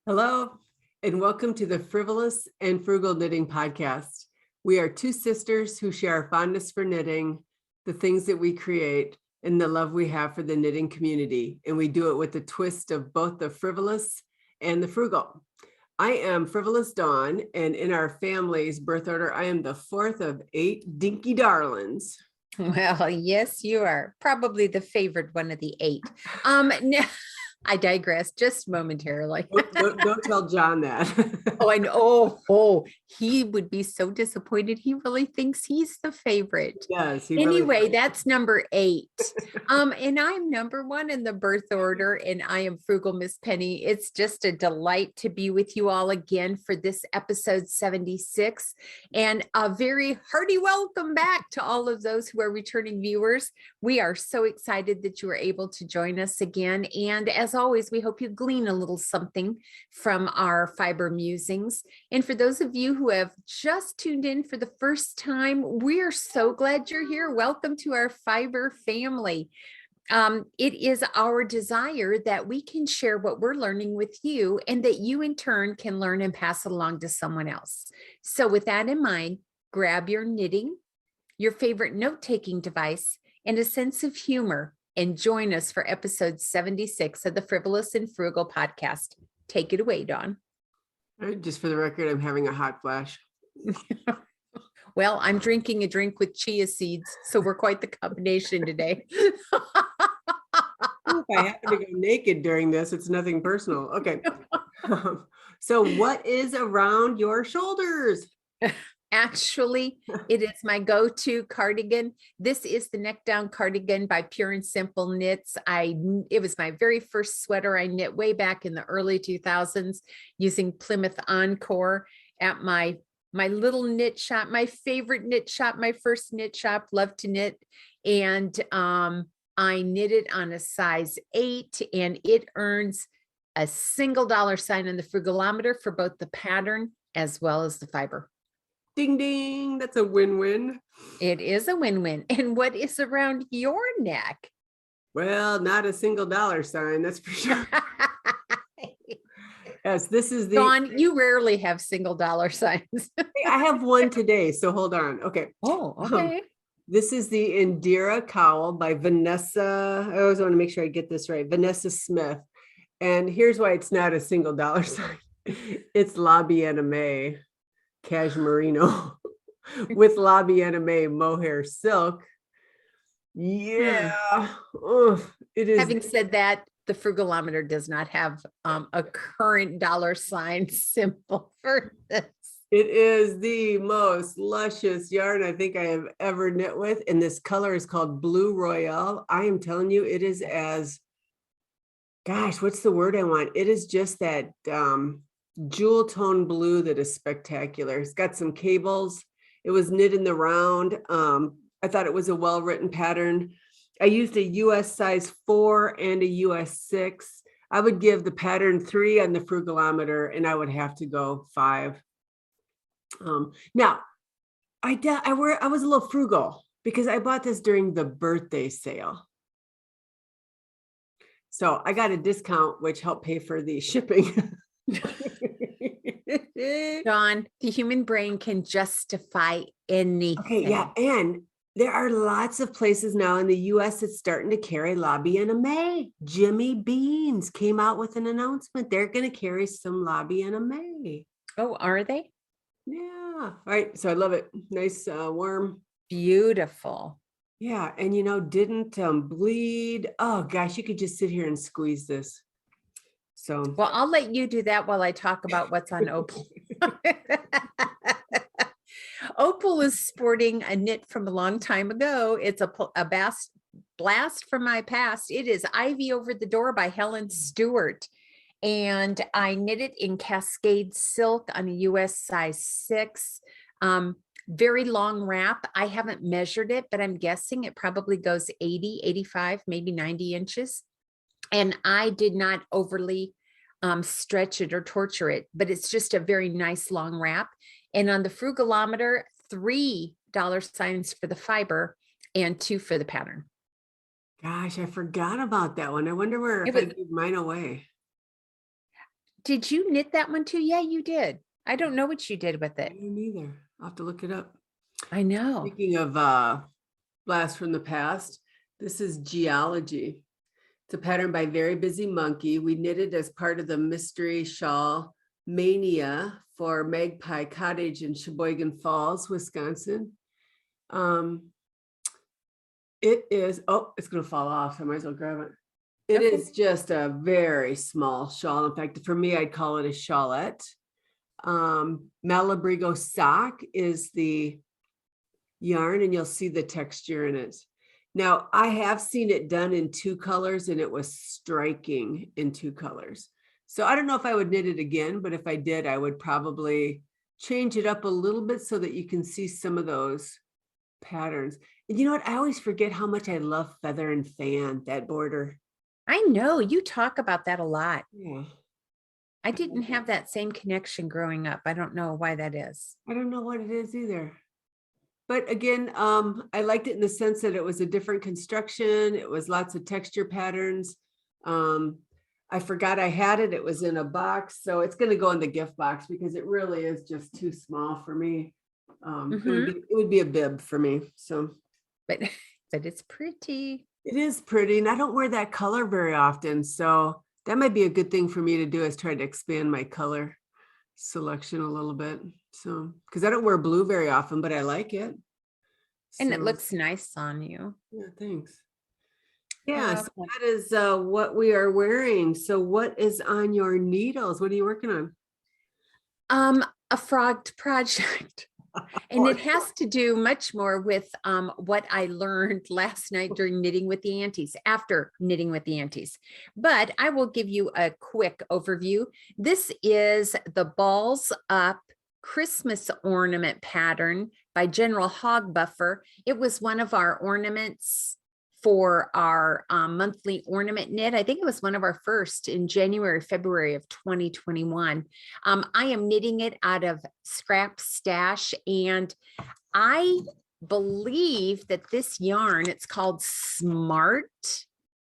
Hello, and welcome to the Frivolous and Frugal Knitting Podcast. We are two sisters who share our fondness for knitting, the things that we create, and the love we have for the knitting community. And we do it with the twist of both the frivolous and the frugal. I am Frivolous Dawn, and in our family's birth order, I am the fourth of 8 dinky darlings. Well, yes, you are probably the favorite one of the 8. I digress just momentarily. Don't tell John that. Oh, I know. Oh, he would be so disappointed. He really thinks he's the favorite. Yes. Anyway, Really that's number 8. And I'm number 1 in the birth order, and I am Frugal Miss Penny. It's just a delight to be with you all again for this episode 76, and a very hearty welcome back to all of those who are returning viewers. We are so excited that you were able to join us again, and as always, we hope you glean a little something from our fiber musings. And for those of you who have just tuned in for the first time, we are so glad you're here. Welcome to our fiber family. It is our desire that we can share what we're learning with you, and that you in turn can learn and pass it along to someone else. So with that in mind, grab your knitting, your favorite note-taking device, and a sense of humor, and join us for episode 76 of the Frivolous and Frugal podcast. Take it away, Dawn. Just for the record, I'm having a hot flash. Well, I'm drinking a drink with chia seeds, so we're quite the combination today. If I happen to go naked during this, it's nothing personal. Okay. So what is around your shoulders? Actually, it is my go-to cardigan. This is the neck down cardigan by Pure and Simple Knits. It was my very first sweater I knit way back in the early 2000s using Plymouth Encore at my little knit shop, my favorite knit shop, my first knit shop, Love to Knit. And I knit it on a size 8, and it earns a single dollar sign on the Frugalometer for both the pattern as well as the fiber. Ding, ding. That's a win-win. It is a win-win. And what is around your neck? Well, not a single dollar sign, that's for sure. Yes, this is the... Dawn, you rarely have single dollar signs. I have one today, so hold on. Okay. Oh, okay. This is the Indira Cowl by Vanessa. I always want to make sure I get this right. Vanessa Smith. And here's why it's not a single dollar sign. It's Lobby Anime Cashmerino with Lobby Anime mohair silk. Yeah. It is. Having said that, the Frugalometer does not have a current dollar sign symbol for this. It is the most luscious yarn I think I have ever knit with. And this color is called Blue Royale. I am telling you, it is as, gosh, what's the word I want? It is just that jewel tone blue that is spectacular. It's got some cables. It was knit in the round. I thought it was a well-written pattern. I used a US size 4 and a US 6. I would give the pattern 3 on the Frugalometer, and I would have to go 5. Now, I was a little frugal because I bought this during the birthday sale. So I got a discount, which helped pay for the shipping. Dawn, the human brain can justify anything. Okay, yeah, and there are lots of places now in the US that's starting to carry Lobby Anime. Jimmy Beans came out with an announcement. They're going to carry some Lobby Anime. Oh, are they? Yeah. All right. So I love it. Nice warm. Beautiful. Yeah. And didn't bleed. Oh gosh, you could just sit here and squeeze this. So well, I'll let you do that while I talk about what's on Opal. Opal is sporting a knit from a long time ago. It's a blast from my past. It is Ivy Over the Door by Helen Stewart. And I knit it in Cascade silk on a US size 6. Very long wrap. I haven't measured it, but I'm guessing it probably goes 80, 85, maybe 90 inches. And I did not overly stretch it or torture it, but it's just a very nice long wrap. And on the Frugalometer, $3 signs for the fiber and 2 for the pattern. Gosh, I forgot about that one. I wonder where if I give mine away. Did you knit that one too? Yeah, you did. I don't know what you did with I it. don't either. I'll have to look it up. I know. Speaking of blast from the past, this is Geology. It's a pattern by VeryBusyMonkey. We knitted as part of the mystery shawl mania for Magpie Cottage in Sheboygan Falls, Wisconsin. It is, oh, it's going to fall off. I might as well grab it. It Okay. is just a very small shawl. In fact, for me, I'd call it a shawlette. Malabrigo sock is the yarn, and you'll see the texture in it. Now, I have seen it done in 2 colors, and it was striking in 2 colors. So I don't know if I would knit it again, but if I did, I would probably change it up a little bit so that you can see some of those patterns. And you know what? I always forget how much I love feather and fan, that border. I know you talk about that a lot. Yeah. I didn't have that same connection growing up. I don't know why that is. I don't know what it is either. But again, I liked it in the sense that it was a different construction. It was lots of texture patterns. I forgot I had it. It was in a box. So it's going to go in the gift box because it really is just too small for me. It would be a bib for me. So, but it's pretty. It is pretty. And I don't wear that color very often. So that might be a good thing for me to do, is try to expand my color selection a little bit. So, because I don't wear blue very often, but I like it. And it So, looks nice on you. yeah, thanks. Yeah, so Okay. that is what we are wearing. So what is on your needles? What are you working on? A frogged project. And it has to do much more with what I learned last night during Knitting with the Aunties, after Knitting with the Aunties. But I will give you a quick overview. This is the Balls Up Christmas ornament pattern by General Hogbuffer. It was one of our ornaments for our monthly ornament knit. I think it was one of our first in January, February of 2021. I am knitting it out of Scrap Stash, and I believe that this yarn, it's called Smart.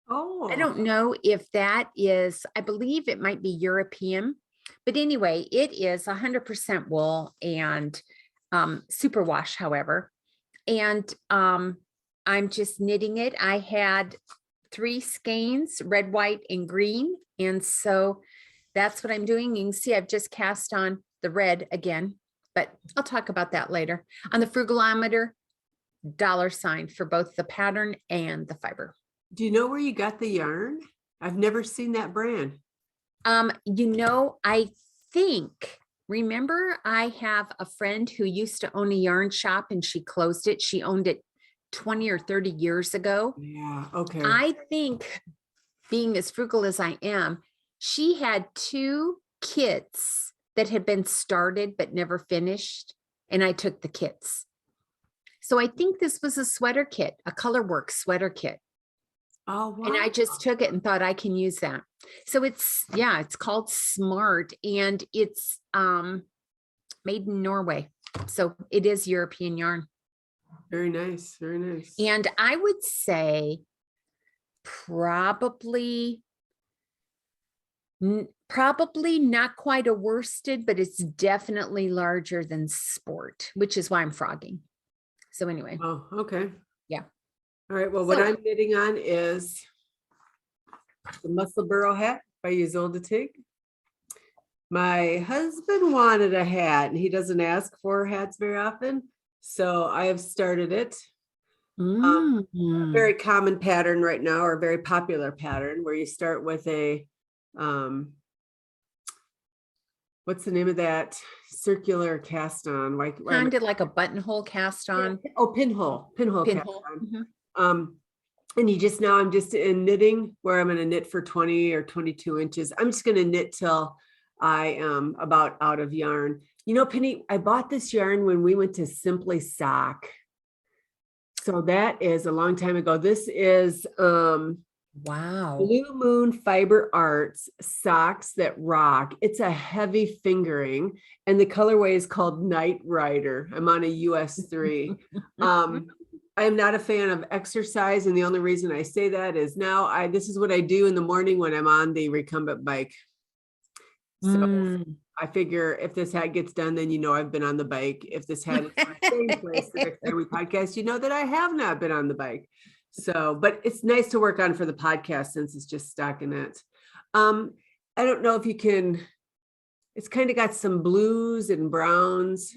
Oh, I don't know if that is, I believe it might be European, but anyway, it is 100% wool and superwash, however. And I'm just knitting it. I had 3 skeins, red, white, and green. And so that's what I'm doing. You can see I've just cast on the red again, but I'll talk about that later. On the Frugalometer, $ for both the pattern and the fiber. do you know where you got the yarn? I've never seen that brand. I think, remember, I have a friend who used to own a yarn shop and she closed it. She owned it 20 or 30 years ago. Yeah, okay. I think, being as frugal as I am, she had 2 kits that had been started but never finished, and I took the kits. So I think this was a sweater kit, a colorwork sweater kit. Oh, wow. And I just took it and thought I can use that. So it's called Smart, and it's made in Norway. So it is European yarn. Very nice, very nice. And I would say probably not quite a worsted, but it's definitely larger than Sport, which is why I'm frogging. So anyway. Oh, okay. Yeah. All right, well, what I'm knitting on is the Musselburgh hat by Ysolda Teague. My husband wanted a hat, and he doesn't ask for hats very often, so I have started it. A very common pattern right now, or a very popular pattern, where you start with a what's the name of that circular cast on? Kind of like a buttonhole cast on. Oh, pinhole cast on. And I'm just in knitting, where I'm going to knit for 20 or 22 inches. I'm just going to knit till I am about out of yarn. You know, Penny, I bought this yarn when we went to Simply Sock. So that is a long time ago. This is Wow. Blue Moon Fiber Arts Socks That Rock. It's a heavy fingering, and the colorway is called Night Rider. I'm on a US 3. I am not a fan of exercise, and the only reason I say that is now this is what I do in the morning when I'm on the recumbent bike. So I figure if this hat gets done, then I've been on the bike. If this hat is in the same place the next time we podcast, that I have not been on the bike. So, but it's nice to work on for the podcast since it's just stockinette. I don't know if you can, it's kind of got some blues and browns.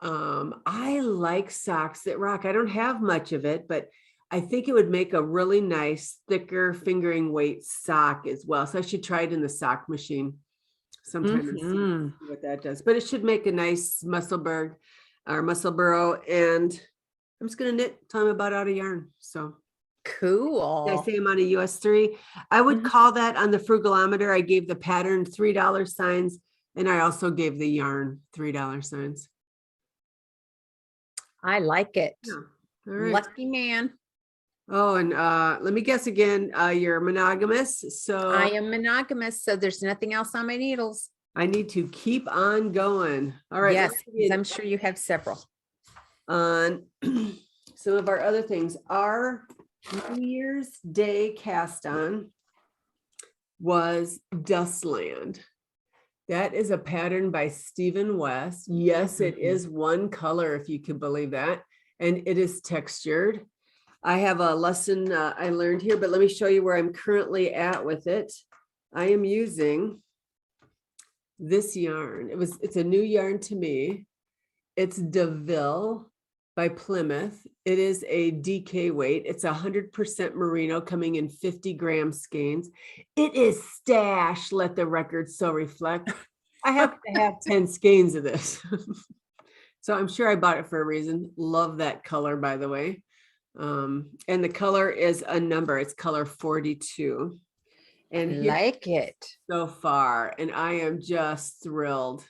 I like socks that rock. I don't have much of it, but I think it would make a really nice, thicker fingering weight sock as well. So I should try it in the sock machine sometime and see what that does. But it should make a nice Musselburgh or Musselburgh. And I'm just going to knit till I'm about out of yarn. So cool. I say I'm on a US 3. I would call that on the Frugalometer. I gave the pattern $3 signs, and I also gave the yarn $3 signs. I like it. Yeah. All right. Lucky man. Oh, and let me guess again. You're monogamous. So I am monogamous, so there's nothing else on my needles. I need to keep on going. All right. Yes, I'm sure you have several. On some of our other things, our New Year's Day cast on was Dustland. That is a pattern by Stephen West. Yes, it is one color, if you can believe that. And it is textured. I have a lesson I learned here, but let me show you where I'm currently at with it. I am using this yarn. It's a new yarn to me. It's DeVille by Plymouth. It is a DK weight. It's 100% merino coming in 50-gram skeins. It is stash, let the record so reflect. I have to have 10 skeins of this. So I'm sure I bought it for a reason. Love that color, by the way. And the color is a number. It's color 42. And like it so far. And I am just thrilled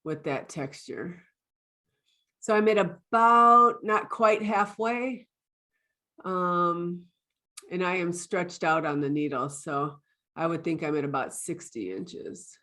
with that texture. So I'm at about not quite halfway. And I am stretched out on the needle. So I would think I'm at about 60 inches.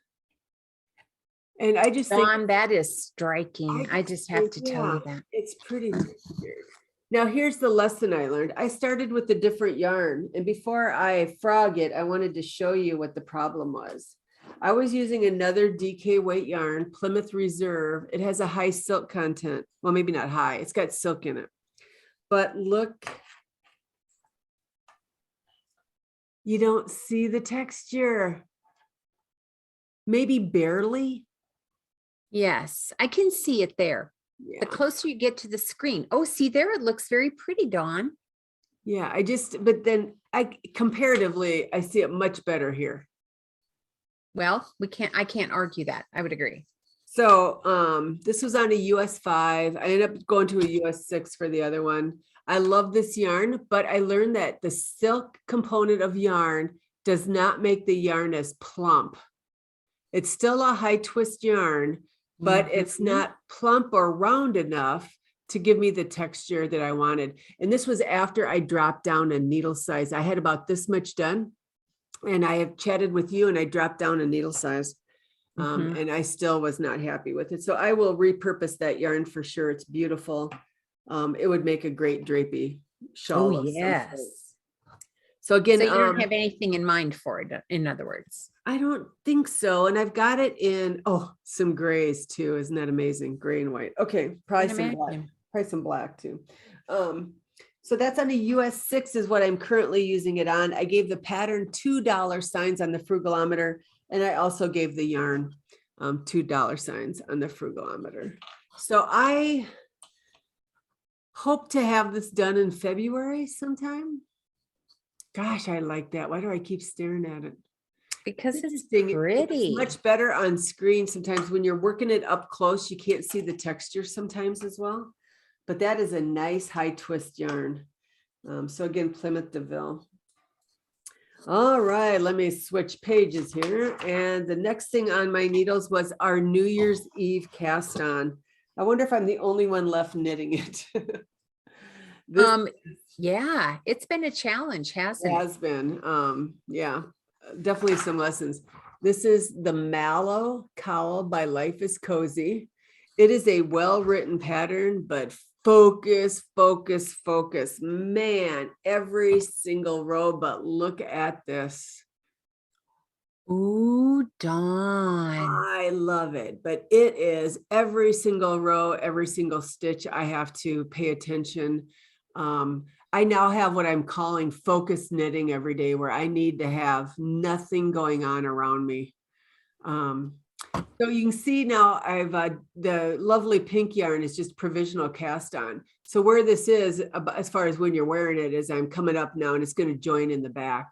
And I just think that is striking. I just have to tell you that. It's pretty textured. Now here's the lesson I learned. I started with a different yarn. And before I frog it, I wanted to show you what the problem was. I was using another DK weight yarn, Plymouth Reserve. It has a high silk content. Well, maybe not high. It's got silk in it. But look, you don't see the texture. Maybe barely. Yes, I can see it there. Yeah. The closer you get to the screen. Oh, see there, it looks very pretty, Dawn. Yeah, but then comparatively, I see it much better here. Well, I can't argue that. I would agree. So this was on a US 5. I ended up going to a US 6 for the other one. I love this yarn, but I learned that the silk component of yarn does not make the yarn as plump. It's still a high twist yarn, but it's not plump or round enough to give me the texture that I wanted. And this was after I dropped down a needle size. I had about this much done. And I have chatted with you and I dropped down a needle size and I still was not happy with it. So I will repurpose that yarn for sure. It's beautiful. It would make a great drapey shawl. Oh, yes. So again, so you don't have anything in mind for it, in other words. I don't think so. And I've got it in, some grays too. Isn't that amazing? Gray and white. Okay. Probably some black. Probably some black too. So that's on a US 6 is what I'm currently using it on. I gave the pattern $2 signs on the Frugalometer. And I also gave the yarn $2 signs on the Frugalometer. So I hope to have this done in February sometime. Gosh, I like that. Why do I keep staring at it? Because it's pretty. It's much better on screen. Sometimes when you're working it up close, you can't see the texture sometimes as well. But that is a nice high twist yarn. So again, Plymouth DeVille. All right, let me switch pages here. And the next thing on my needles was our New Year's Eve cast on. I wonder if I'm the only one left knitting it. Yeah, it's been a challenge, hasn't it? It has been. Yeah, definitely some lessons. This is the Mallow Cowl by Life is Cozy. It is a well-written pattern, but focus, focus, focus. Man, every single row, but look at this. Ooh, Dawn. I love it, but it is every single row, every single stitch I have to pay attention. I now have what I'm calling focus knitting every day, where I need to have nothing going on around me. So you can see now I've the lovely pink yarn is just provisional cast on. So where this is, as far as when you're wearing it, is I'm coming up now and it's going to join in the back.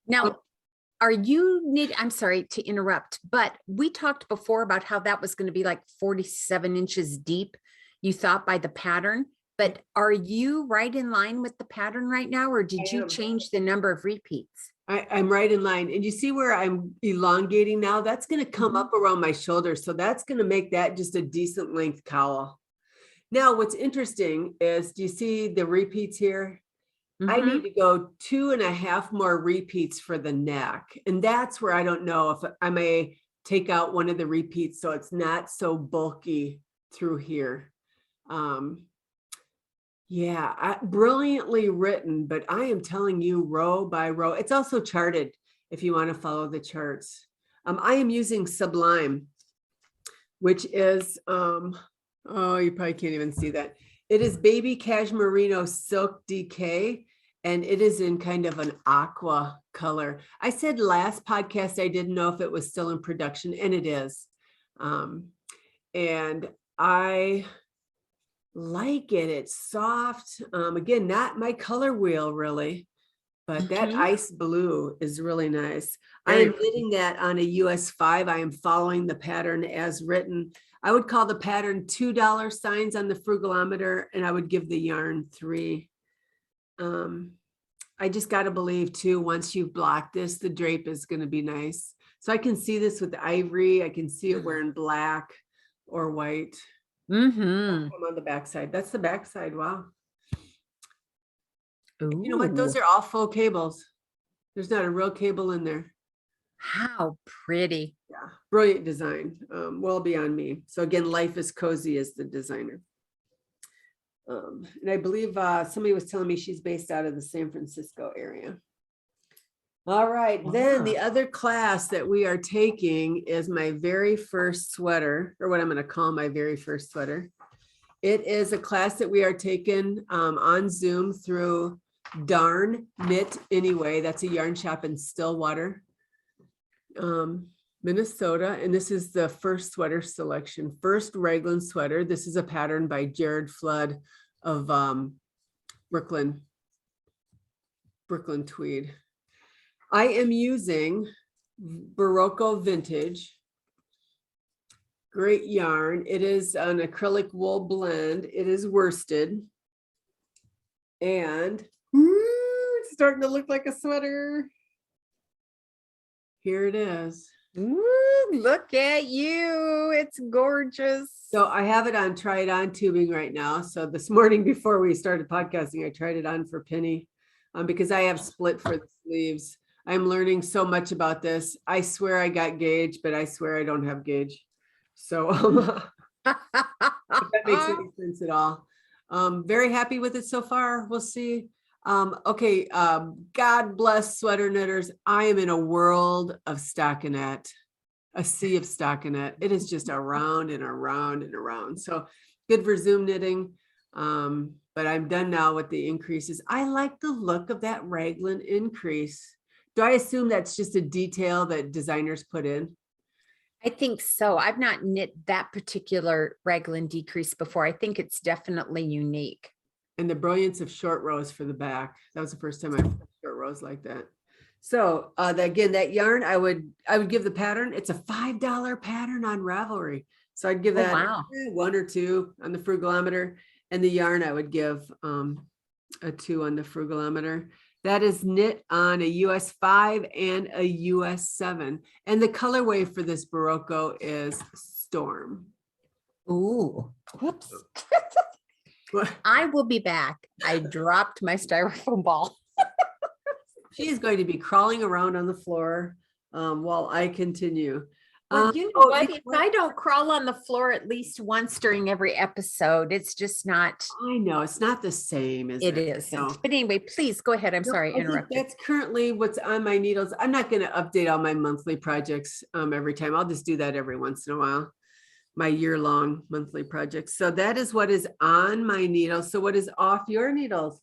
Now, I'm sorry to interrupt, but we talked before about how that was going to be like 47 inches deep, you thought, by the pattern, but are you right in line with the pattern right now, or did you change the number of repeats? I'm right in line. And you see where I'm elongating now? That's going to come up around my shoulder. So that's going to make that just a decent length cowl. Now, what's interesting is, do you see the repeats here? I need to go 2.5 more repeats for the neck. And that's where I don't know if I may take out one of the repeats so it's not so bulky through here. Yeah, brilliantly written, but I am telling you, row by row. It's also charted if you want to follow the charts. I am using Sublime, which is, oh, you probably can't even see that. It is Baby Cashmerino Silk DK, and it is in kind of an aqua color. I said last podcast I didn't know if it was still in production, and it is. And I like it. It's soft. Again, not my color wheel really, but that ice blue is really nice. I am knitting that on a US 5. I am following the pattern as written. I would call the pattern $2 signs on the frugalometer, and I would give the yarn 3. I just got to believe too, once you've blocked this, the drape is going to be nice. So I can see this with the ivory. I can see it wearing black or white. I'm on the backside. That's the backside. Wow. Ooh. You know what? Those are all faux cables. There's not a real cable in there. How pretty. Yeah. Brilliant design. Well beyond me. So again, Life is Cozy is the designer. And I believe somebody was telling me she's based out of the San Francisco area. All right, then the other class that we are taking is my very first sweater, or what I'm going to call my very first sweater. It is a class that we are taking on Zoom through Darn Knit Anyway. That's a yarn shop in Stillwater, Minnesota. And this is the first sweater selection, first Raglan sweater. This is a pattern by Jared Flood of Brooklyn Tweed. I am using Barocco Vintage. Great yarn. It is an acrylic wool blend. It is worsted. And it's starting to look like a sweater. Here it is. Ooh, look at you. It's gorgeous. So I have it on try it on tubing right now. So this morning before we started podcasting, I tried it on for Penny because I have split for the sleeves. I'm learning so much about this. I swear I got gauge, but I swear I don't have gauge. So if that makes any sense at all. Very happy with it so far. We'll see. Okay. God bless sweater knitters. I am in a world of stockinette, a sea of stockinette. It is just around and around and around. So good for Zoom knitting. But I'm done now with the increases. I like the look of that Raglan increase. Do I assume that's just a detail that designers put in? I think so. I've not knit that particular Raglan decrease before. I think it's definitely unique. And the brilliance of short rows for the back. That was the first time I put short rows like that. So again, that yarn, I would give the pattern. It's a $5 pattern on Ravelry. So I'd give that 1 or 2 on the frugalometer. And the yarn, I would give a 2 on the frugalometer. That is knit on a US 5 and a US 7. And the colorway for this Barocco is Storm. Ooh, whoops. I will be back. I dropped my styrofoam ball. She is going to be crawling around on the floor while I continue. Well, you know oh, what? you If know I what? don't crawl on the floor at least once during every episode, it's just not, I know it's not the same, is it it? isn't. No. But anyway, please go ahead. I'm No, sorry, I I think interrupted. that's currently what's on my needles. I'm not going to update all my monthly projects every time. I'll just do that every once in a while. My year-long monthly projects. So that is what is on my needles. So what is off your needles?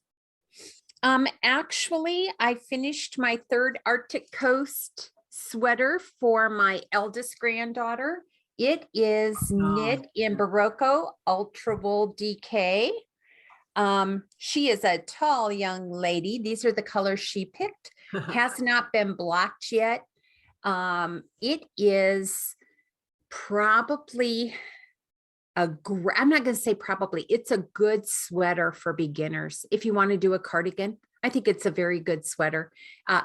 Actually, I finished my third Arctic Coast sweater for my eldest granddaughter. It is knit in Barocco Ultra Wool DK. She is a tall young lady. These are the colors she picked. Has not been blocked yet. It is probably I'm not going to say probably, it's a good sweater for beginners. If you want to do a cardigan, I think it's a very good sweater.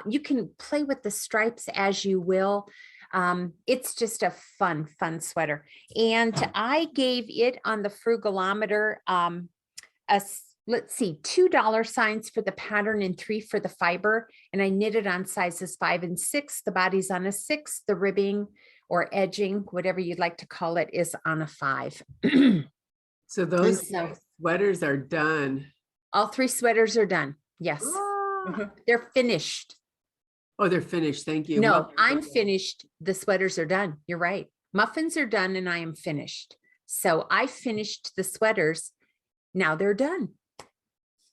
You can play with the stripes as you will. It's just a fun sweater. And I gave it on the Frugalometer, let's see, $2 signs for the pattern and 3 for the fiber. And I knitted on sizes 5 and 6. The body's on a 6, the ribbing or edging, whatever you'd like to call it, is on a 5. So those so sweaters are done. all 3 sweaters are done. Yes. Ah. They're finished. Oh, they're finished. Thank you. No, I'm finished. The sweaters are done. You're right. Muffins are done and I am finished. So I finished the sweaters. Now they're done.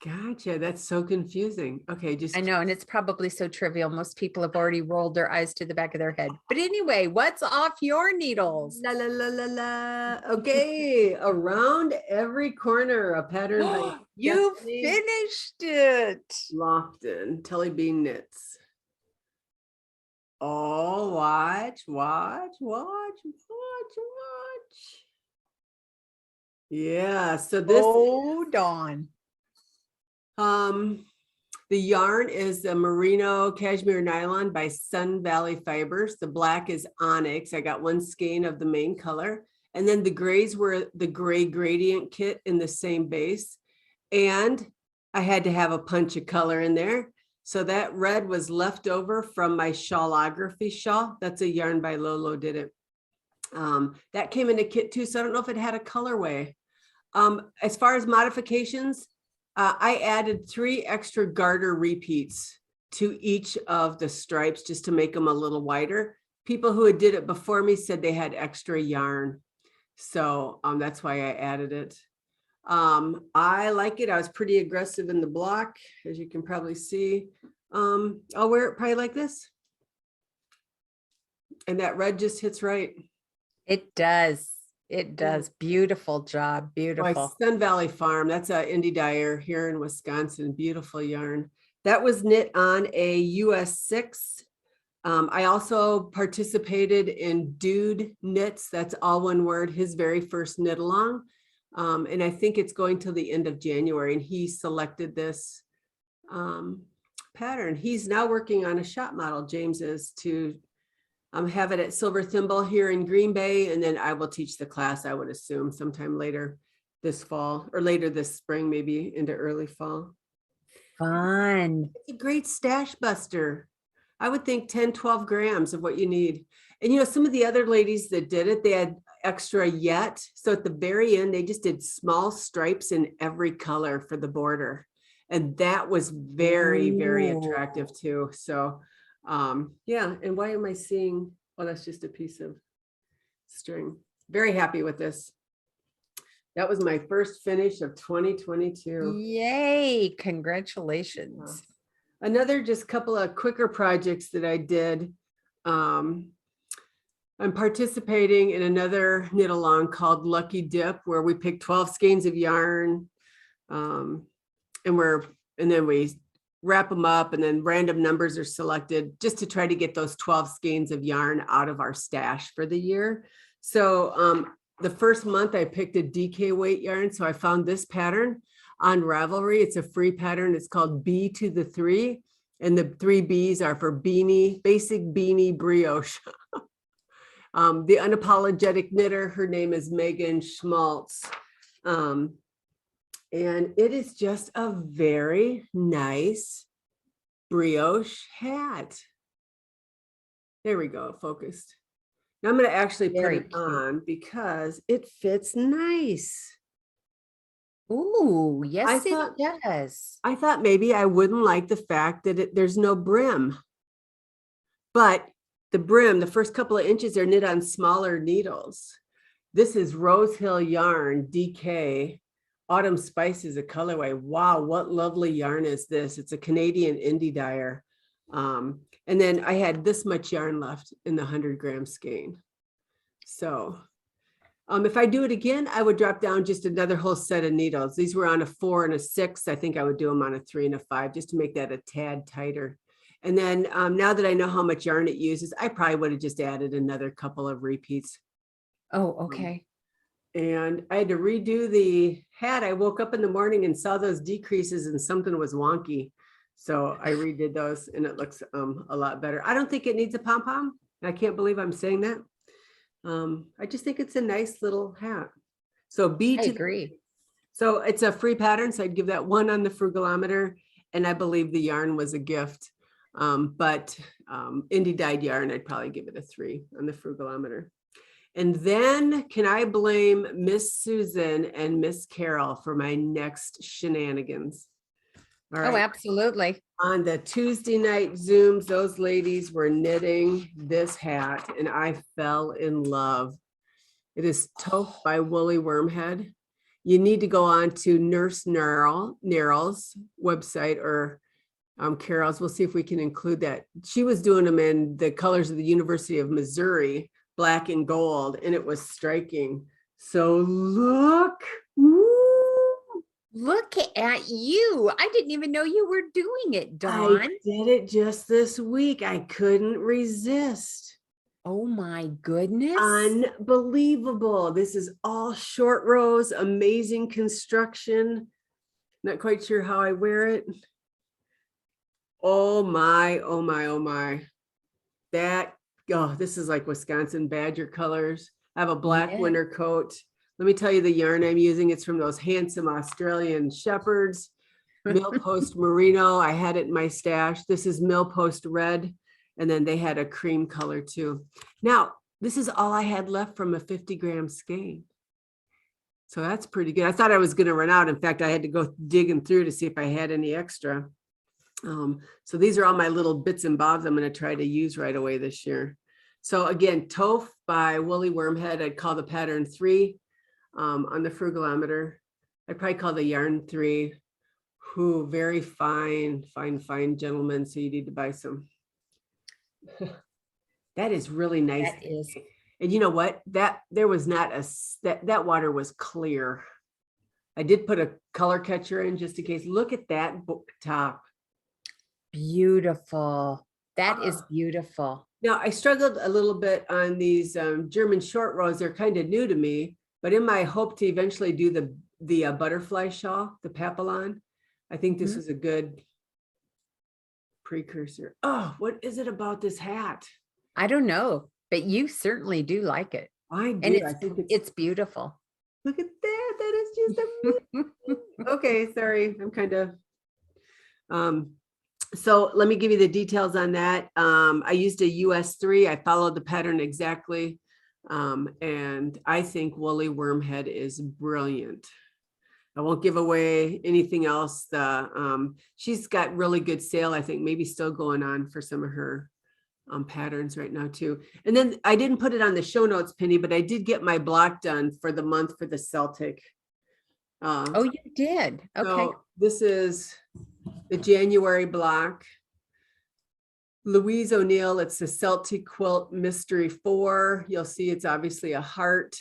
Gotcha. That's so confusing. Okay, just I know, and it's probably so trivial. Most people have already rolled their eyes to the back of their head. But anyway, what's off your needles? la la la la la. Okay, around every corner, a pattern by You Stephanie finished it. Lotven, Telly Bean Knits. Oh, watch. Yeah, so this Hold on. the yarn is the merino cashmere nylon by Sun Valley Fibers. The black is onyx. I got 1 skein of the main color. And then the grays were the gray gradient kit in the same base. And I had to have a punch of color in there. So that red was left over from my Shawlography shawl. That's a yarn by Lolo did it. That came in a kit too. So I don't know if it had a colorway. As far as modifications, I added 3 extra garter repeats to each of the stripes just to make them a little wider. People who had did it before me said they had extra yarn. So that's why I added it. I like it. I was pretty aggressive in the block, as you can probably see. I'll wear it probably like this. And that red just hits right. It does. It does. Beautiful job. Beautiful. Sun Valley Farm. That's a indie dyer here in Wisconsin. Beautiful yarn. That was knit on a US 6. I also participated in Dude Knits. That's all one word. His very first knit along. And I think it's going till the end of January. And he selected this pattern. He's now working on a shop model, James is, to have it at Silver Thimble here in Green Bay, and then I will teach the class, I would assume, sometime later this fall or later this spring, maybe into early fall. Fun. It's a great stash buster. I would think 10, 12 grams of what you need. And, you know, some of the other ladies that did it, they had extra yet. So at the very end, they just did small stripes in every color for the border. And that was very, very attractive too. So yeah, and why am I seeing, oh, that's just a piece of string. Very happy with this. That was my first finish of 2022. Yay, congratulations. Another just couple of quicker projects that I did. I'm participating in another knit along called Lucky Dip, where we pick 12 skeins of yarn. And then we wrap them up, and then random numbers are selected just to try to get those 12 skeins of yarn out of our stash for the year. So the first month I picked a DK weight yarn. So I found this pattern on Ravelry. It's a free pattern. It's called B to the 3. And the 3 B's are for beanie, basic beanie brioche. The unapologetic knitter, her name is Meaghan Schmaltz. And it is just a very nice brioche hat. There we go, focused. Now I'm going to actually put Very it cute. on because it fits nice. Ooh, yes, it thought- does. I thought maybe I wouldn't like the fact that there's no brim. But the brim, the first couple of inches are knit on smaller needles. This is Rose Hill yarn, DK. Autumn Spice is a colorway. Wow, what lovely yarn is this? It's a Canadian indie dyer. And then I had this much yarn left in the 100-gram skein. So if I do it again, I would drop down just another whole set of needles. These were on a 4 and a 6. I think I would do them on a 3 and a 5 just to make that a tad tighter. And then now that I know how much yarn it uses, I probably would have just added another couple of repeats. Oh, okay. And I had to redo the hat. I woke up in the morning and saw those decreases and something was wonky. So I redid those and it looks a lot better. I don't think it needs a pom-pom. I can't believe I'm saying that. I just think it's a nice little hat. So I agree. So it's a free pattern. So I'd give that 1 on the frugalometer. And I believe the yarn was a gift. But indie dyed yarn, I'd probably give it a 3 on the frugalometer. And then can I blame Miss Susan and Miss Carol for my next shenanigans? All right. Oh, absolutely. On the Tuesday night Zooms, those ladies were knitting this hat and I fell in love. It is Toph by Woolly Wormhead. You need to go on to Nurse Neryl's website or Carol's. We'll see if we can include that. She was doing them in the colors of the University of Missouri, black and gold, and it was striking. So look. Woo. Look at you. I didn't even know you were doing it, Dawn. I did it just this week. I couldn't resist. Oh my goodness. Unbelievable. This is all short rows, amazing construction. Not quite sure how I wear it. Oh my, oh my, oh my. This is like Wisconsin Badger colors. I have a black winter coat. Let me tell you the yarn I'm using. It's from those handsome Australian shepherds. Millpost Merino. I had it in my stash. This is Millpost Red. And then they had a cream color too. Now, this is all I had left from a 50-gram skein. So that's pretty good. I thought I was going to run out. In fact, I had to go digging through to see if I had any extra. So these are all my little bits and bobs I'm going to try to use right away this year. So again, Toph by Woolly Wormhead. I'd call the pattern 3 on the frugalometer. I'd probably call the yarn 3. Who very fine gentlemen. So you need to buy some. That is really nice. That is. And you know what? There was not that water was clear. I did put a color catcher in just in case. Look at that top. Beautiful. That is beautiful. Now I struggled a little bit on these German short rows. They're kind of new to me, but in my hope to eventually do the butterfly shawl, the papillon, I think this is a good precursor. Oh, what is it about this hat? I don't know, but you certainly do like it. I do. And I think it's beautiful. Look at that. That is just amazing. Okay, sorry. I'm kind of so let me give you the details on that. I used a US 3. I followed the pattern exactly. And I think Woolly Wormhead is brilliant. I won't give away anything else. She's got really good sale, I think, maybe still going on for some of her patterns right now too. And then I didn't put it on the show notes, Penny, but I did get my block done for the month for the Celtic. Oh, you did? Okay. So this is the January block. Louise O'Neill, it's the Celtic Quilt Mystery 4. You'll see it's obviously a heart.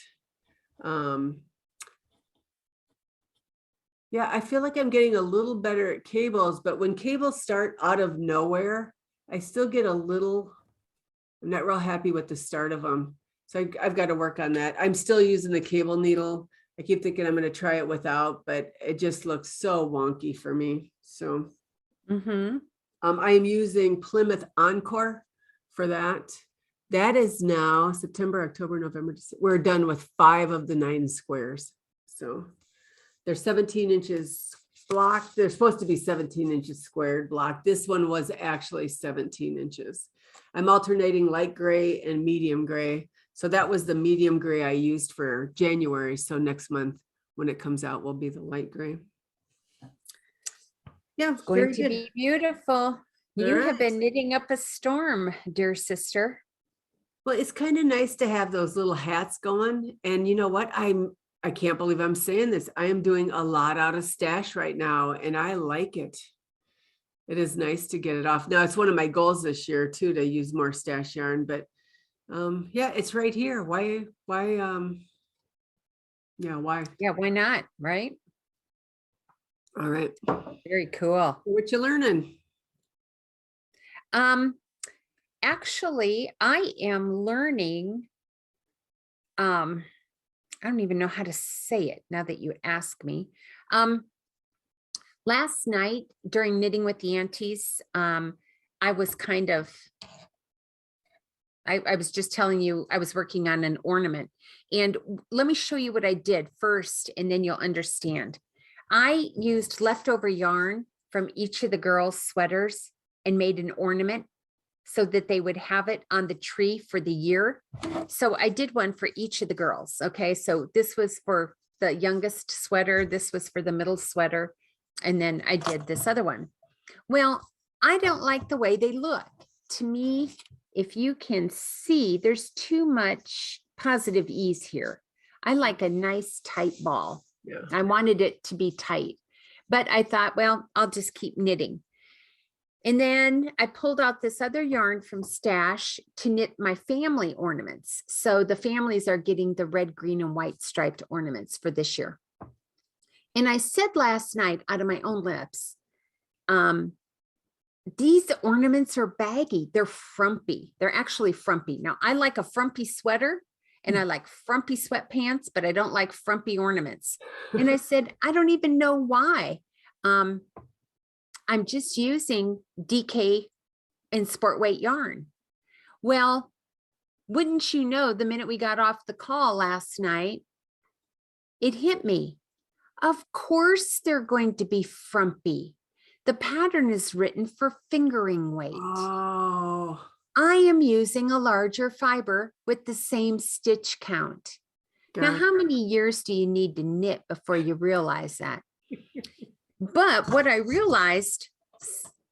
Yeah, I feel like I'm getting a little better at cables, but when cables start out of nowhere, I still get a little, I'm not real happy with the start of them. So I've got to work on that. I'm still using the cable needle. I keep thinking I'm going to try it without, but it just looks so wonky for me. So I am using Plymouth Encore for that. That is now September, October, November. We're done with 5 of the 9 squares. So they're 17 inches block. They're supposed to be 17 inches squared block. This one was actually 17 inches. I'm alternating light gray and medium gray. So that was the medium gray I used for January. So next month when it comes out will be the light gray. Yeah, Going very to good. be beautiful. You have right. been knitting up a storm, dear sister. Well, it's kind of nice to have those little hats going. And you know what? I can't believe I'm saying this. I am doing a lot out of stash right now, and I like it. It is nice to get it off. Now, it's one of my goals this year too, to use more stash yarn, but yeah, it's right here. Why, yeah, why? Yeah, why not? Right? All right. Very cool. What you learning? Actually, I am learning, I don't even know how to say it now that you ask me. Last night during knitting with the aunties, I was kind of, I was just telling you, I was working on an ornament, and let me show you what I did first, and then you'll understand. I used leftover yarn from each of the girls' sweaters and made an ornament so that they would have it on the tree for the year. So I did one for each of the girls. Okay. So this was for the youngest sweater. This was for the middle sweater. And then I did this other one. Well, I don't like the way they look. To me, if you can see, there's too much positive ease here. I like a nice tight ball. Yeah. I wanted it to be tight, but I thought, well, I'll just keep knitting. And then I pulled out this other yarn from stash to knit my family ornaments. So the families are getting the red, green, and white striped ornaments for this year. And I said last night out of my own lips, these ornaments are baggy. They're frumpy. They're actually frumpy. Now, I like a frumpy sweater and I like frumpy sweatpants, but I don't like frumpy ornaments. And I said, I don't even know why. I'm just using DK and sport weight yarn. Well, wouldn't you know, the minute we got off the call last night, it hit me. Of course, they're going to be frumpy. The pattern is written for fingering weight. Oh, I am using a larger fiber with the same stitch count. Now, how many years do you need to knit before you realize that? But what I realized,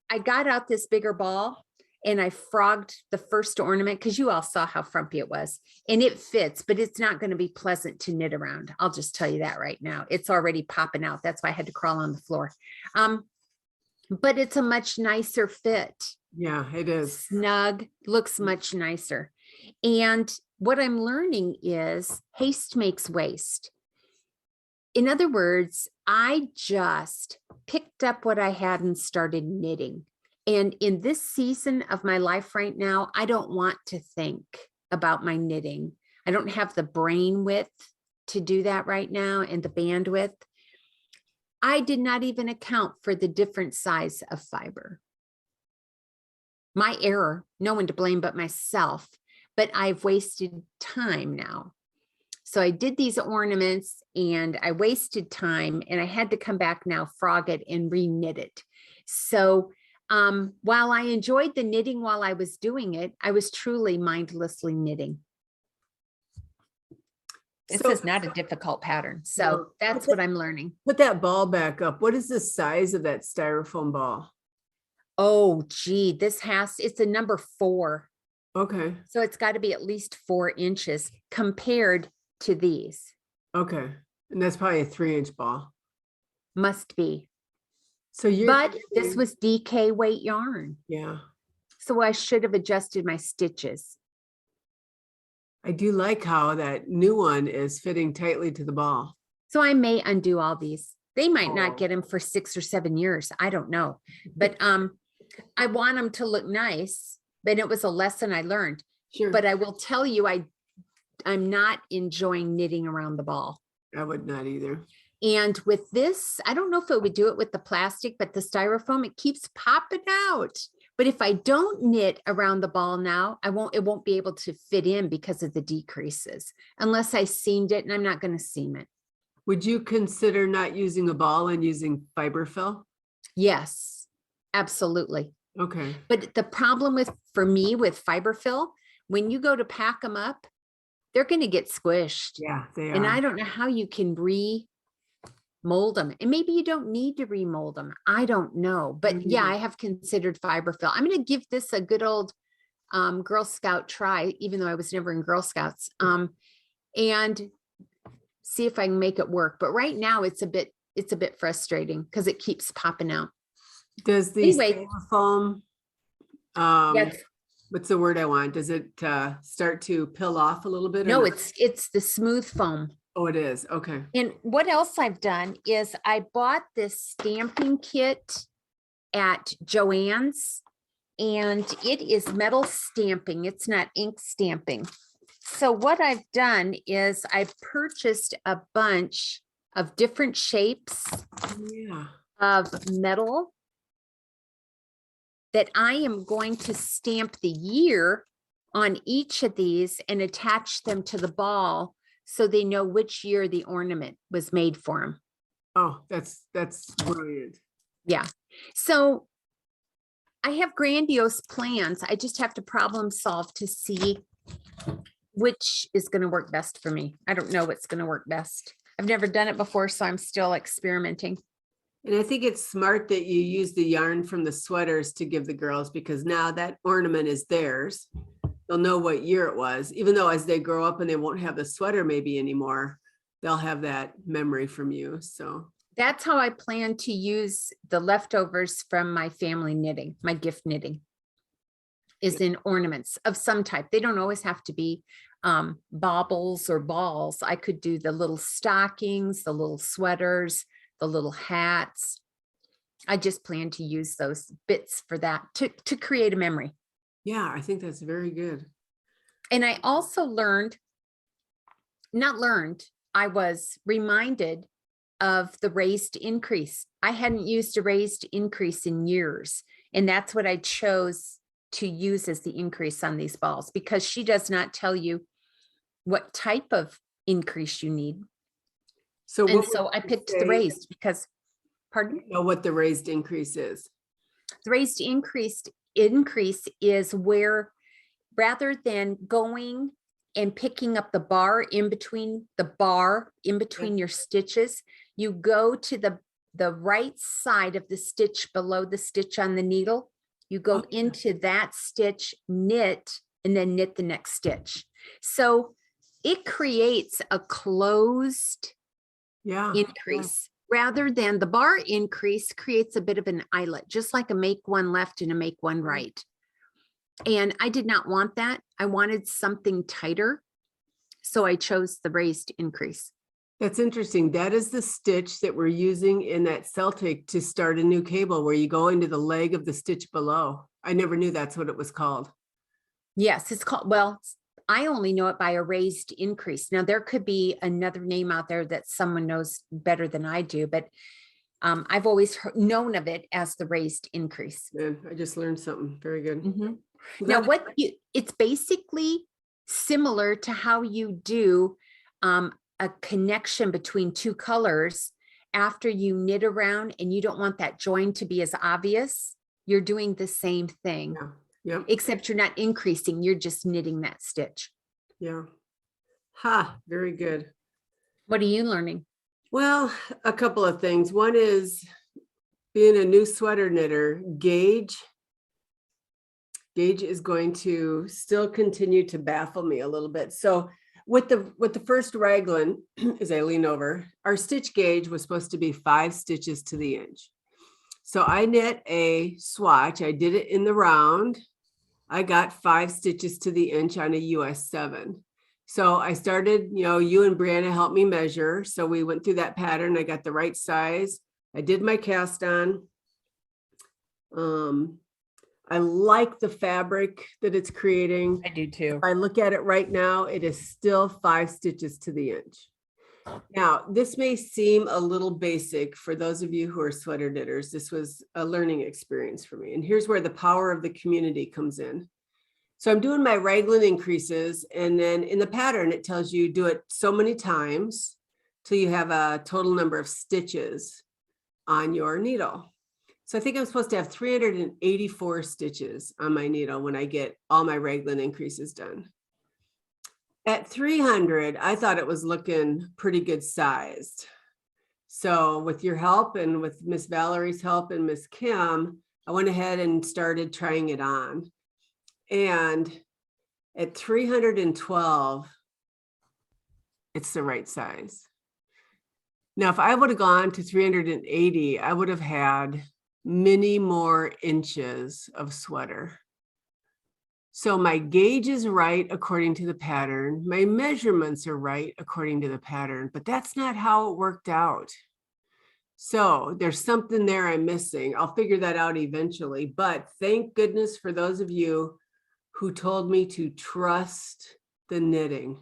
I got out this bigger ball and I frogged the first ornament because you all saw how frumpy it was, and it fits, but it's not going to be pleasant to knit around. I'll just tell you that right now. It's already popping out. That's why I had to crawl on the floor. But it's a much nicer fit. Yeah, it is. Snug, looks much nicer. And what I'm learning is haste makes waste. In other words, I just picked up what I had and started knitting. And in this season of my life right now, I don't want to think about my knitting. I don't have the brain width to do that right now and the bandwidth. I did not even account for the different size of fiber. My error, no one to blame but myself, but I've wasted time now. So I did these ornaments and I wasted time, and I had to come back now, frog it and re-knit it. So while I enjoyed the knitting while I was doing it, I was truly mindlessly knitting. This is not a difficult pattern. So No, that's what I'm learning. Put that ball back up. What is the size of that styrofoam ball? Oh, gee, it's a number 4. Okay. So it's got to be at least 4 inches compared to these. Okay. And that's probably a 3-inch ball. Must be. So but this was DK weight yarn. Yeah. So I should have adjusted my stitches. I do like how that new one is fitting tightly to the ball. So I may undo all these. They might not get them for 6 or 7 years. I don't know. But I want them to look nice. But it was a lesson I learned. Sure. But I will tell you, I'm not enjoying knitting around the ball. I would not either. And with this, I don't know if it would do it with the plastic, but the styrofoam, it keeps popping out. But if I don't knit around the ball now, it won't be able to fit in because of the decreases, unless I seamed it, and I'm not going to seam it. Would you consider not using a ball and using fiber fill? Yes, absolutely. Okay. But the problem for me with fiber fill, when you go to pack them up, they're going to get squished. Yeah, they And I are. don't know how you can remold them. And maybe you don't need to remold them. I don't know. But yeah, I have considered fiber fill. I'm going to give this a good old Girl Scout try, even though I was never in Girl Scouts, and see if I can make it work. But right now it's a bit frustrating because it keeps popping out. Does the Anyway, foam, yes. what's the word I want? Does it start to pill off a little bit? No, or not? it's the smooth foam. Oh, it is. Okay. And what else I've done is I bought this stamping kit at Joann's, and it is metal stamping. It's not ink stamping. So what I've done is I've purchased a bunch of different shapes Yeah. of metal that I am going to stamp the year on each of these and attach them to the ball so they know which year the ornament was made for them. Oh, that's brilliant. Yeah. So I have grandiose plans. I just have to problem solve to see which is going to work best for me. I don't know what's going to work best. I've never done it before, so I'm still experimenting. And I think it's smart that you use the yarn from the sweaters to give the girls, because now that ornament is theirs. They'll know what year it was, even though as they grow up and they won't have the sweater maybe anymore, they'll have that memory from you. So that's how I plan to use the leftovers from my family knitting, my gift knitting, is in ornaments of some type. They don't always have to be baubles or balls. I could do the little stockings, the little sweaters, the little hats. I just plan to use those bits for that to create a memory. yeah, I think that's very good. And I also I was reminded of the raised increase. I hadn't used a raised increase in years. And that's what I chose to use as the increase on these balls, because she does not tell you what type of increase you need. So And so I picked the raised because, pardon? You know what the raised increase is. The raised increase is where, rather than going and picking up the bar in between your stitches, you go to the right side of the stitch below the stitch on the needle. You go into that stitch, knit, and then knit the next stitch. So it creates a closed increase. Rather than the bar increase creates a bit of an eyelet, just like a make one left and a make one right. And I did not want that. I wanted something tighter. So I chose the raised increase. That's interesting. That is the stitch that we're using in that Celtic to start a new cable, where you go into the leg of the stitch below. I never knew that's what it was called. Yes, it's called, well, I only know it by a raised increase. Now there could be another name out there that someone knows better than I do, but I've always known of it as the raised increase. Man, I just learned something. Very good. Mm-hmm. Now it's basically similar to how you do a connection between two colors after you knit around and you don't want that join to be as obvious. You're doing the same thing. Yeah. Yep. Except you're not increasing, you're just knitting that stitch. Yeah. Ha, very good. What are you learning? Well, a couple of things. One is, being a new sweater knitter, gauge is going to still continue to baffle me a little bit. So with the first Raglan, as I lean over, our stitch gauge was supposed to be 5 stitches to the inch. So I knit a swatch. I did it in the round. I got 5 stitches to the inch on a US 7. So I started, you and Brianna helped me measure. So we went through that pattern. I got the right size. I did my cast on. I like the fabric that it's creating. I do too. If I look at it right now, it is still 5 stitches to the inch. Now, this may seem a little basic for those of you who are sweater knitters. This was a learning experience for me. And here's where the power of the community comes in. So I'm doing my Raglan increases, and then in the pattern, it tells you do it so many times till you have a total number of stitches on your needle. So I think I'm supposed to have 384 stitches on my needle when I get all my Raglan increases done. At 300, I thought it was looking pretty good sized. So with your help and with Miss Valerie's help and Miss Kim, I went ahead and started trying it on. And at 312, it's the right size. Now, if I would have gone to 380, I would have had many more inches of sweater. So my gauge is right according to the pattern. My measurements are right according to the pattern, but that's not how it worked out. So there's something there I'm missing. I'll figure that out eventually, but thank goodness for those of you who told me to trust the knitting.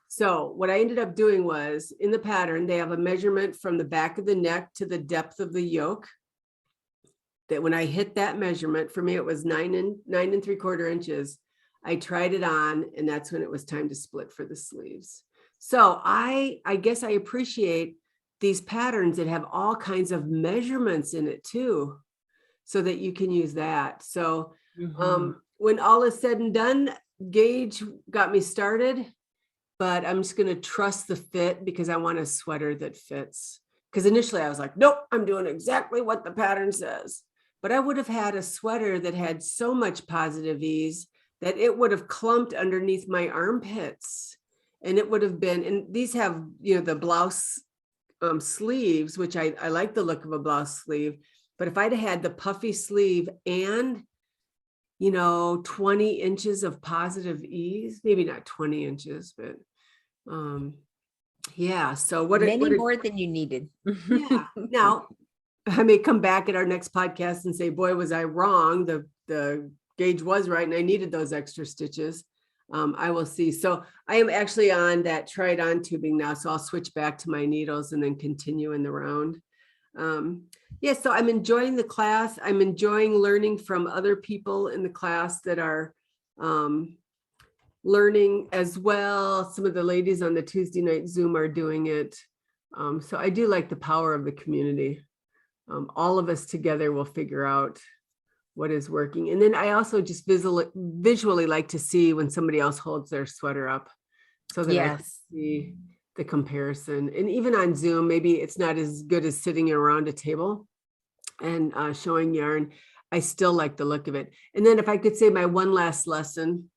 So what I ended up doing was, in the pattern, they have a measurement from the back of the neck to the depth of the yoke. That when I hit that measurement, for me, it was 9 3/4 inches. I tried it on, and that's when it was time to split for the sleeves. So I guess I appreciate these patterns that have all kinds of measurements in it too, so that you can use that. So when all is said and done, gauge got me started. But I'm just going to trust the fit because I want a sweater that fits. Because initially I was like, nope, I'm doing exactly what the pattern says. But I would have had a sweater that had so much positive ease that it would have clumped underneath my armpits. And it would have been, and these have, the blouse sleeves, which I like the look of a blouse sleeve. But if I'd have had the puffy sleeve and 20 inches of positive ease, maybe not 20 inches, but yeah. So many more than you needed. Yeah. Now I may come back at our next podcast and say, boy, was I wrong. The gauge was right. And I needed those extra stitches. I will see. So I am actually on that tried on tubing now. So I'll switch back to my needles and then continue in the round. Yeah, so I'm enjoying the class. I'm enjoying learning from other people in the class that are learning as well. Some of the ladies on the Tuesday night Zoom are doing it. So I do like the power of the community. All of us together will figure out what is working. And then I also just visually like to see when somebody else holds their sweater up so that I can see the comparison. And even on Zoom, maybe it's not as good as sitting around a table and showing yarn. I still like the look of it. And then if I could say my one last lesson,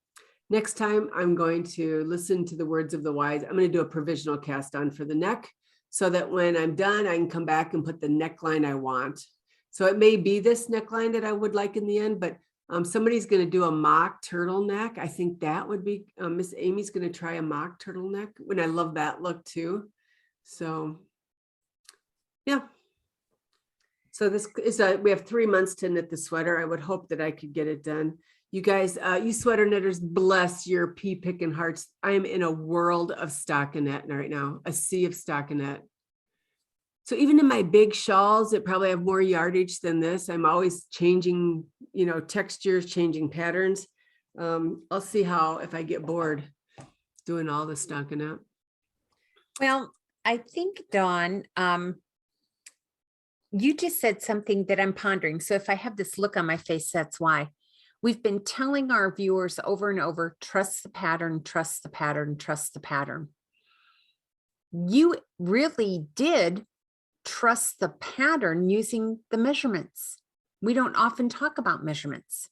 next time I'm going to listen to the words of the wise. I'm going to do a provisional cast on for the neck so that when I'm done, I can come back and put the neckline I want. So it may be this neckline that I would like in the end, but somebody's going to do a mock turtleneck. I think that would be, Miss Amy's going to try a mock turtleneck, when I love that look too. So yeah. So this is we have 3 months to knit the sweater. I would hope that I could get it done. You guys, you sweater knitters, bless your pea picking hearts. I am in a world of stockinette right now, a sea of stockinette. So even in my big shawls that probably have more yardage than this, I'm always changing, textures, changing patterns. I'll see how, if I get bored doing all the stockinette. Well, I think, Dawn, you just said something that I'm pondering. So if I have this look on my face, that's why. We've been telling our viewers over and over, trust the pattern, trust the pattern, trust the pattern. You really did trust the pattern using the measurements. We don't often talk about measurements.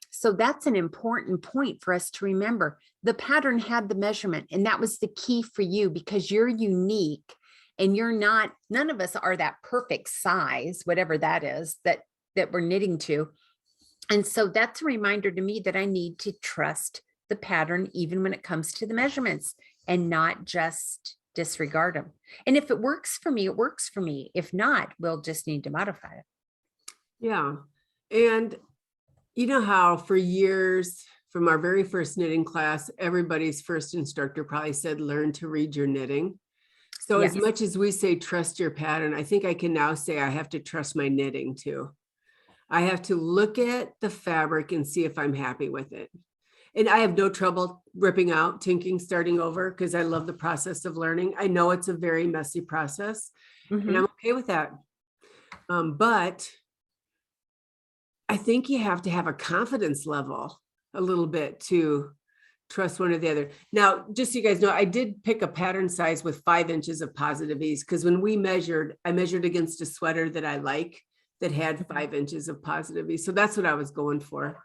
So that's an important point for us to remember. The pattern had the measurement, and that was the key for you because you're unique and you're not, none of us are that perfect size, whatever that is that we're knitting to. And so that's a reminder to me that I need to trust the pattern, even when it comes to the measurements, and not just disregard them. And if it works for me, it works for me. If not, we'll just need to modify it. Yeah. And you know how for years from our very first knitting class, everybody's first instructor probably said, learn to read your knitting. So as much as we say, trust your pattern, I think I can now say I have to trust my knitting too. I have to look at the fabric and see if I'm happy with it. And I have no trouble ripping out, tinking, starting over, because I love the process of learning. I know it's a very messy process, and I'm okay with that. But I think you have to have a confidence level a little bit to trust one or the other. Now, just so you guys know, I did pick a pattern size with 5 inches of positive ease because when we measured, I measured against a sweater that I like that had 5 inches of positive ease. So that's what I was going for.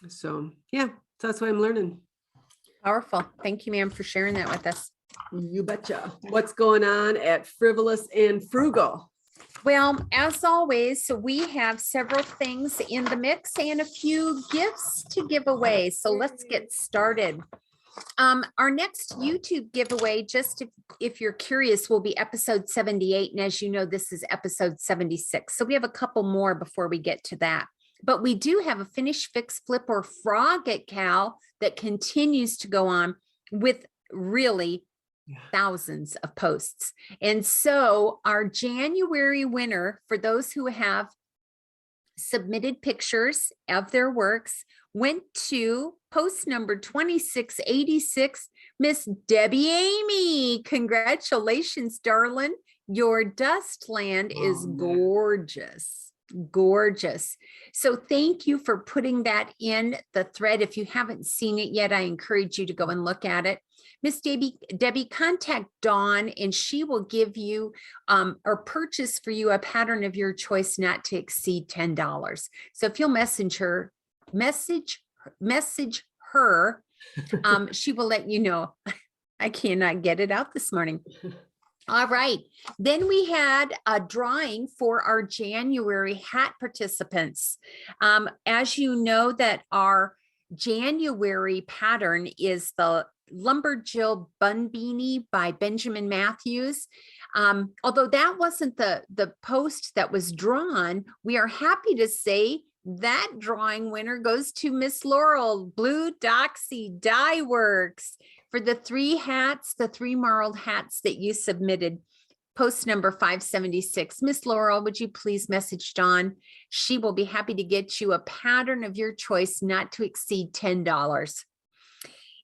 So yeah, so that's what I'm learning. Powerful. Thank you, ma'am, for sharing that with us. You betcha. What's going on at Frivolous and Frugal? Well, as always, we have several things in the mix and a few gifts to give away. So let's get started. Our next YouTube giveaway, just if you're curious, will be episode 78. And as you know, this is episode 76. So we have a couple more before we get to that. But we do have a finish, fix, flip, or frog at Cowl that continues to go on with really thousands of posts. And so our January winner, for those who have submitted pictures of their works, went to post number 2686, Miss Debbie Amy. Congratulations, darling. Your Dustland is gorgeous. Gorgeous. So thank you for putting that in the thread. If you haven't seen it yet, I encourage you to go and look at it. Miss Debbie, contact Dawn and she will give you or purchase for you a pattern of your choice not to exceed $10. So if you'll message her, she will let you know. I cannot get it out this morning. All right. Then we had a drawing for our January hat participants. As you know, that our January pattern is the Lumberjill Bun Beanie by Benjamin Matthews. Although that wasn't the post that was drawn, we are happy to say that drawing winner goes to Miss Laurel, Blue Doxy Dye Works, for the 3 hats, the 3 marled hats that you submitted, post number 576. Miss Laurel, would you please message Dawn? She will be happy to get you a pattern of your choice not to exceed $10.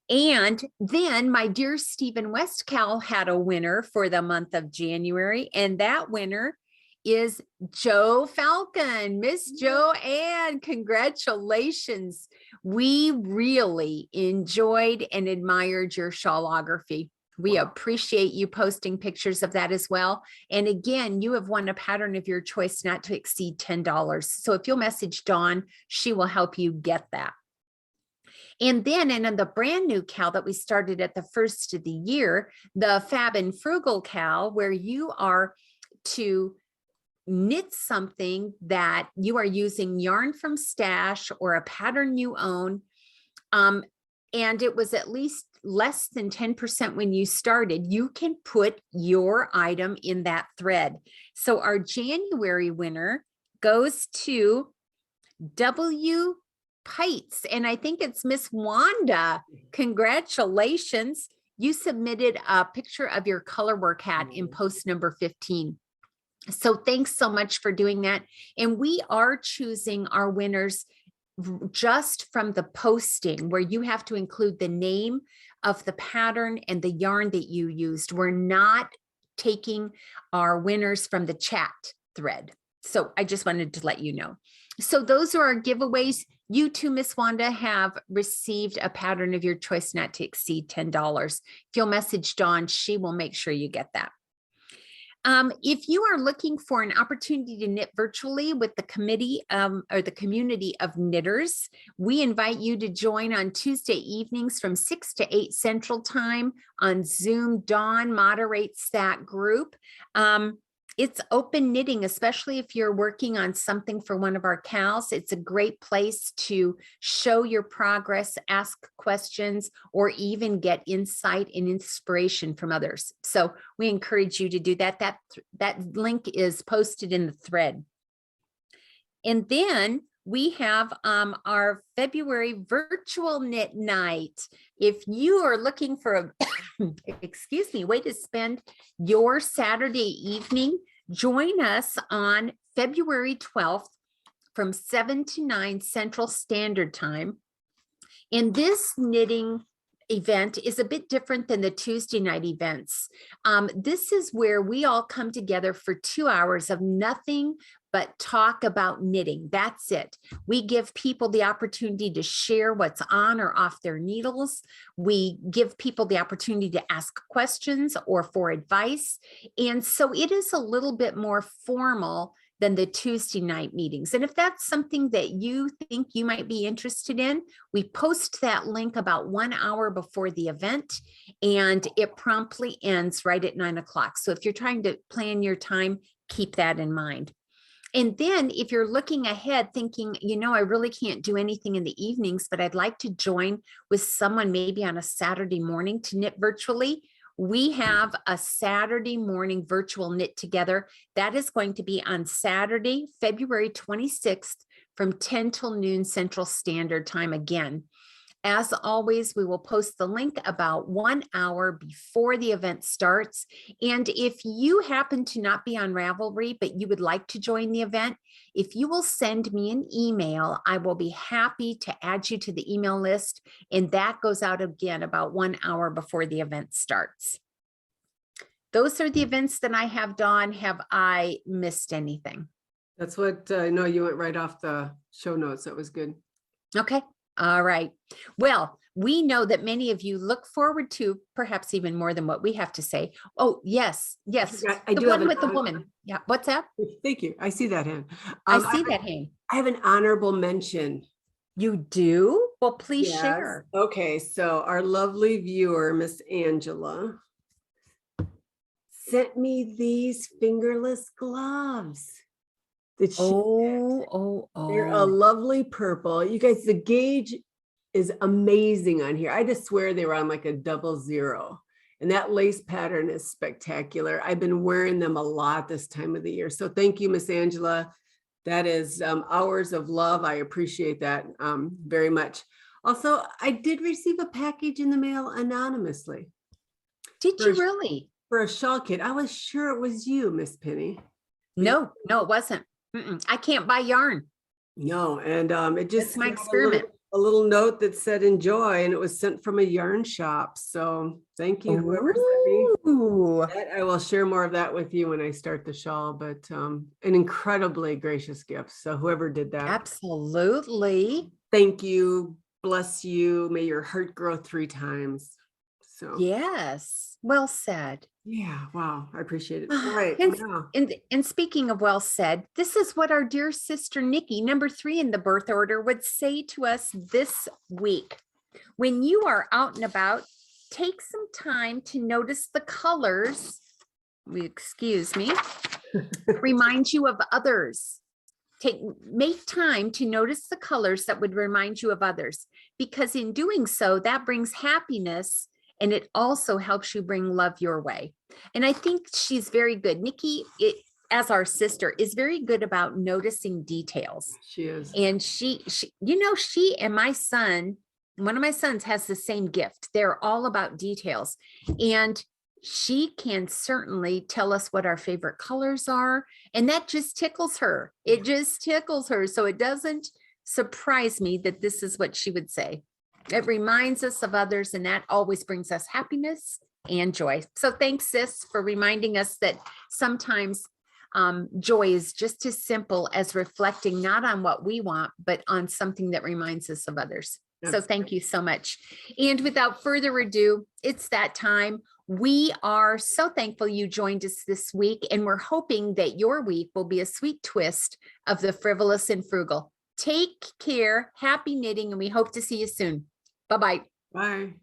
And then my dear Stephen Westcal had a winner for the month of January, and that winner is Joe Falcon. Miss Joanne, congratulations. We really enjoyed and admired your shawlography. We appreciate you posting pictures of that as well. And again, you have won a pattern of your choice not to exceed $10. So if you'll message Dawn, she will help you get that. And then in the brand new Cowl that we started at the first of the year, the Fab and Frugal Cowl, where you are to knit something that you are using yarn from stash or a pattern you own. And it was at least less than 10% when you started, you can put your item in that thread. So our January winner goes to W. Pites, and I think it's Miss Wanda. Congratulations. You submitted a picture of your colorwork hat in post number 15. So thanks so much for doing that. And we are choosing our winners just from the posting, where you have to include the name of the pattern and the yarn that you used. We're not taking our winners from the chat thread. So I just wanted to let you know. So those are our giveaways. You too, Miss Wanda, have received a pattern of your choice not to exceed $10. If you'll message Dawn, she will make sure you get that. If you are looking for an opportunity to knit virtually with the committee or the community of knitters, we invite you to join on Tuesday evenings from 6 to 8 Central Time on Zoom. Dawn moderates that group. It's open knitting, especially if you're working on something for one of our cowls. It's a great place to show your progress, ask questions, or even get insight and inspiration from others. So we encourage you to do that. That link is posted in the thread. And then we have our February virtual knit night. If you are looking for a excuse me, way to spend your Saturday evening, join us on February 12th from 7 to 9 Central Standard Time. And this knitting event is a bit different than the Tuesday night events. This is where we all come together for 2 hours of nothing but talk about knitting. That's it. We give people the opportunity to share what's on or off their needles. We give people the opportunity to ask questions or for advice. And so it is a little bit more formal than the Tuesday night meetings. And if that's something that you think you might be interested in, we post that link about 1 hour before the event, and it promptly ends right at 9 o'clock. So if you're trying to plan your time, keep that in mind. And then if you're looking ahead thinking, I really can't do anything in the evenings, but I'd like to join with someone maybe on a Saturday morning to knit virtually, we have a Saturday morning virtual knit together. That is going to be on Saturday, February 26th from 10 till noon Central Standard Time again. As always, we will post the link about 1 hour before the event starts. And if you happen to not be on Ravelry, but you would like to join the event, if you will send me an email, I will be happy to add you to the email list. And that goes out again about 1 hour before the event starts. Those are the events that I have, Dawn. Have I missed anything? That's what I know. You went right off the show notes. That was good. Okay. All right. Well, we know that many of you look forward to perhaps even more than what we have to say. Oh, yes. Yes. I The do one have with the woman. Yeah. What's that? Thank you. I see that hand. I see that hand. I have an honorable mention. You do? Well, please Yes. share. Okay. So our lovely viewer, Miss Angela, sent me these fingerless gloves. That she They're a lovely purple. You guys, the gauge is amazing on here. I just swear they were on like a 00. And that lace pattern is spectacular. I've been wearing them a lot this time of the year. So thank you, Miss Angela. That is hours of love. I appreciate that very much. Also, I did receive a package in the mail anonymously. Did you really? For a shawl kit. I was sure it was you, Miss Penny. No, it wasn't. I can't buy yarn. No, and it just That's my experiment. A little note that said enjoy, and it was sent from a yarn shop. So thank you, whoever sent me that. I will share more of that with you when I start the shawl, but an incredibly gracious gift. So whoever did that. Absolutely. Thank you. Bless you. May your heart grow 3 times. So yes, well said. Yeah, wow, I appreciate it. All right. And speaking of well said, this is what our dear sister Nikki, number 3 in the birth order, would say to us this week. When you are out and about, take some time to notice the colors, excuse me, remind you of others. Make time to notice the colors that would remind you of others, because in doing so, that brings happiness. And it also helps you bring love your way. And I think she's very good. Nikki, as our sister, is very good about noticing details. She is. And she and my son, one of my sons has the same gift. They're all about details. And she can certainly tell us what our favorite colors are. And that just tickles her. It just tickles her. So it doesn't surprise me that this is what she would say. It reminds us of others, and that always brings us happiness and joy. So thanks, sis, for reminding us that sometimes joy is just as simple as reflecting not on what we want, but on something that reminds us of others. Yes. So thank you so much. And without further ado, it's that time. We are so thankful you joined us this week, and we're hoping that your week will be a sweet twist of the frivolous and frugal. Take care, happy knitting, and we hope to see you soon. Bye-bye. Bye.